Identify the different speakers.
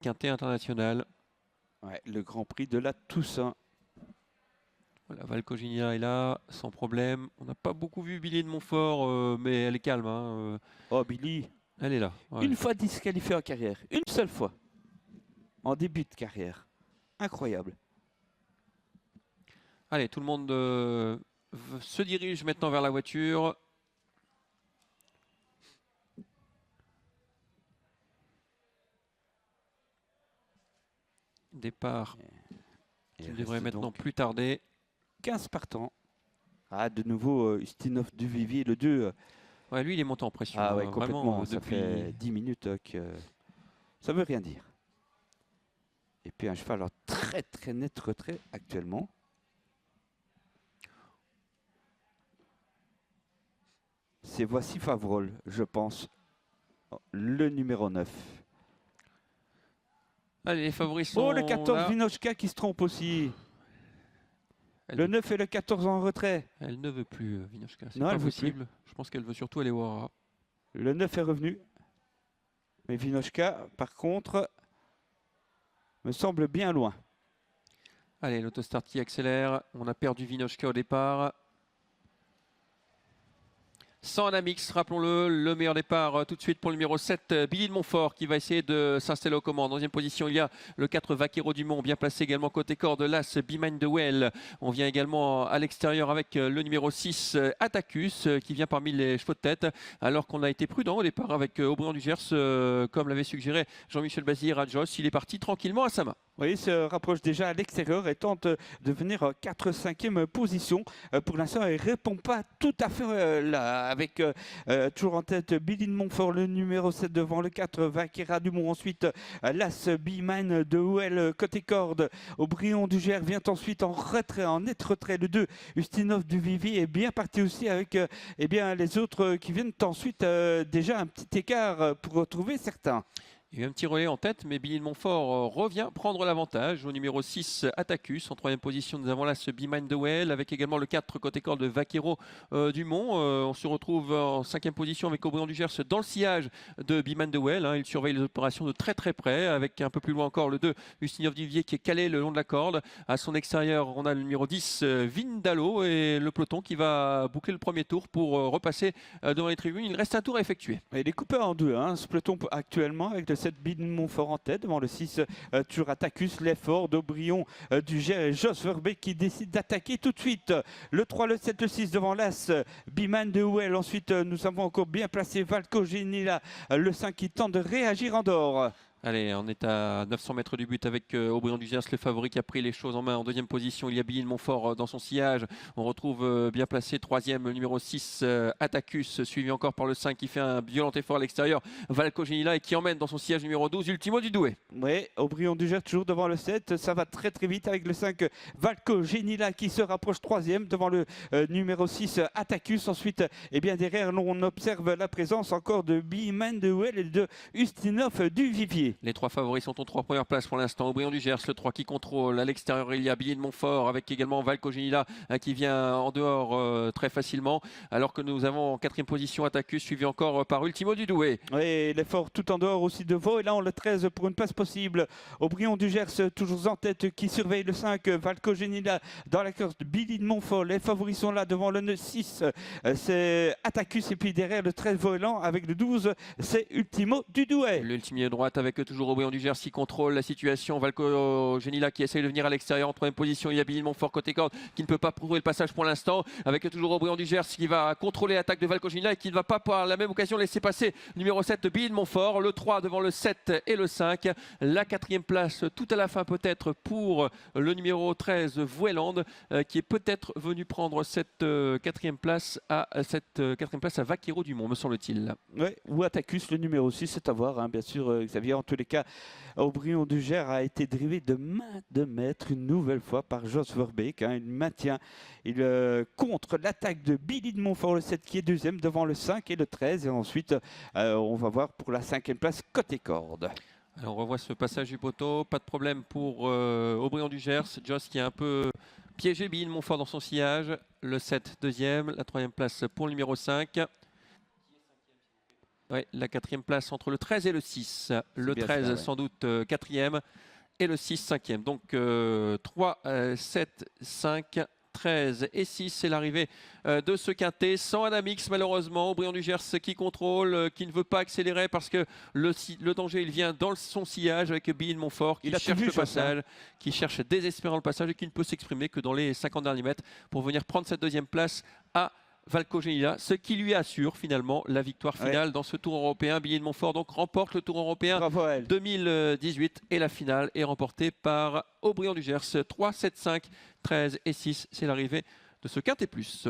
Speaker 1: Quintet international.
Speaker 2: Ouais, le Grand Prix de la Toussaint.
Speaker 1: Voilà, Valkoginia est là, sans problème. On n'a pas beaucoup vu Billy de Montfort, mais elle est calme.
Speaker 2: Oh, Billy.
Speaker 1: Elle est là. Ouais.
Speaker 2: Une fois disqualifiée en carrière. Une seule fois. En début de carrière. Incroyable.
Speaker 1: Allez, tout le monde se dirige maintenant vers la voiture. Départ qui devrait maintenant plus tarder.
Speaker 2: 15 partants. Ah, de nouveau, Ustinov Duvivier, le 2.
Speaker 1: Ouais, lui, il est monté en pression.
Speaker 2: Ah ouais, complètement.
Speaker 1: Vraiment,
Speaker 2: ça
Speaker 1: depuis...
Speaker 2: fait 10 minutes que ça veut rien dire. Et puis un cheval, alors très très net retrait actuellement. C'est Voici Favrol, je pense. Le numéro 9.
Speaker 1: Allez, les favoris sont
Speaker 2: Oh, le 14
Speaker 1: là.
Speaker 2: Vinochka qui se trompe aussi. Le 9 et le 14 en retrait.
Speaker 1: Elle ne veut plus, Vinochka. C'est
Speaker 2: Non,
Speaker 1: pas
Speaker 2: elle veut
Speaker 1: possible. Je pense qu'elle veut surtout aller voir.
Speaker 2: Le 9 est revenu. Mais Vinochka, par contre, me semble bien loin.
Speaker 1: Allez, l'autostart qui accélère. On a perdu Vinochka au départ. Sans Anamix, rappelons-le, le meilleur départ tout de suite pour le numéro 7, Billy de Montfort, qui va essayer de s'installer aux commandes. En deuxième position, il y a le 4, Vaquero Dumont, bien placé également côté corde, l'As, Be Mine the Well. On vient également à l'extérieur avec le numéro 6, Attacus, qui vient parmi les chevaux de tête, alors qu'on a été prudent au départ avec Aubryon du Gers, comme l'avait suggéré Jean-Michel Bazir à Jos. Il est parti tranquillement à sa main.
Speaker 2: Oui, il se rapproche déjà à l'extérieur et tente de venir 4-5e position. Pour l'instant, il ne répond pas tout à fait là, avec toujours en tête Billy de Montfort, le numéro 7 devant le 4, Vaquera Dumont. Ensuite, l'As Be Mine de Well, côté corde. Aubryon du Gers vient ensuite en retrait, en net retrait. Le 2, Ustinov du Vivi est bien parti aussi avec eh bien, les autres qui viennent ensuite déjà un petit écart pour retrouver certains.
Speaker 1: Il y a eu un petit relais en tête, mais Billy de Montfort revient prendre l'avantage au numéro 6, Attacus. En troisième position, nous avons là ce Be Mine the Well, avec également le 4 côté corde de Vaquero Dumont. On se retrouve en cinquième position avec Aubryon du Gers dans le sillage de Be Mine the Well. Il surveille les opérations de très très près, avec un peu plus loin encore le 2, Ustinov Duvivier, qui est calé le long de la corde. À son extérieur, on a le numéro 10, Vindalo, et le peloton qui va boucler le premier tour pour repasser devant les tribunes. Il reste un tour à effectuer.
Speaker 2: Il est coupé en deux, ce peloton actuellement, avec le 7 Billy de Montfort en tête, devant le 6 toujours Attacus, l'effort d'Aubryon du Gers et Jos Verbeek qui décide d'attaquer tout de suite. Le 3, le 7, le 6 devant l'As, Be Mine the Well. Ensuite, nous avons encore bien placé Valkoginia, le 5 qui tente de réagir en dehors.
Speaker 1: Allez, on est à 900 mètres du but avec Aubryon du Gers, le favori qui a pris les choses en main. En deuxième position, il y a Billy de Montfort dans son sillage. On retrouve bien placé troisième, le numéro 6, Attacus, suivi encore par le 5 qui fait un violent effort à l'extérieur, Valkoginia, et qui emmène dans son sillage numéro 12, Ultimo du Douai.
Speaker 2: Oui, Aubryon du Gers toujours devant le 7. Ça va très très vite avec le 5, Valkoginia qui se rapproche troisième devant le numéro 6, Attacus. Ensuite, eh bien, derrière, on observe la présence encore de Be Mine the Well et de Ustinov du Vivier.
Speaker 1: Les trois favoris sont en trois premières places pour l'instant. Aubryon du Gers, le 3 qui contrôle. À l'extérieur, il y a Billy de Montfort avec également Valkoginia qui vient en dehors très facilement. Alors que nous avons en quatrième position Attacus, suivi encore par Ultimo du Douai.
Speaker 2: Oui, l'effort tout en dehors aussi de Vaux. Et là, on le 13 pour une place possible. Aubryon du Gers toujours en tête qui surveille le 5, Valkoginia dans la course de Billy de Montfort. Les favoris sont là devant le 6, c'est Attacus. Et puis derrière le 13 volant avec le 12, c'est Ultimo du Douai.
Speaker 1: L'ultime droite avec toujours Aubryon du Gers qui contrôle la situation. Valkoginia qui essaye de venir à l'extérieur en troisième position. Il y a Billy de Montfort côté corde qui ne peut pas prouver le passage pour l'instant. Avec toujours Aubryon du Gers qui va contrôler l'attaque de Valkoginia et qui ne va pas par la même occasion laisser passer numéro 7 Billy de Montfort. Le 3 devant le 7 et le 5. La quatrième place tout à la fin peut-être pour le numéro 13 Vueland qui est peut-être venu prendre cette quatrième place à Vaquero Dumont, me semble-t-il.
Speaker 2: Oui, ou Attacus, le numéro 6, c'est à voir, bien sûr, Xavier. En tous les cas, Aubryon du Gers a été drivé de main de maître une nouvelle fois par Jos Verbeek. Il maintient, il contre l'attaque de Billy de Montfort, le 7 qui est deuxième devant le 5 et le 13. Et ensuite, on va voir pour la cinquième place côté corde.
Speaker 1: Alors on revoit ce passage du poteau, pas de problème pour Aubryon du Gers. Jos qui a un peu piégé Billy de Montfort dans son sillage. Le 7 deuxième, la troisième place pour le numéro 5. Ouais, la 4e place entre le 13 et le 6. Le
Speaker 2: bien
Speaker 1: 13
Speaker 2: cela, ouais.
Speaker 1: sans doute 4e et le 6 5e. Donc 3, 7, 5, 13 et 6, c'est l'arrivée de ce quintet. Sans Anamix malheureusement, Aubryon du Gers qui contrôle, qui ne veut pas accélérer parce que le danger il vient dans son sillage avec Billy de Montfort qui
Speaker 2: Il a tout
Speaker 1: cherche
Speaker 2: vu,
Speaker 1: le
Speaker 2: ça.
Speaker 1: passage, qui cherche désespérément le passage et qui ne peut s'exprimer que dans les 50 derniers mètres pour venir prendre cette 2e place à Valco Genila, ce qui lui assure finalement la victoire finale dans ce Tour européen. Billy de Montfort donc remporte le Tour européen
Speaker 2: Bravo à elle.
Speaker 1: 2018 et la finale est remportée par Aubryon du Gers. 3, 7, 5, 13 et 6, c'est l'arrivée de ce quintet plus.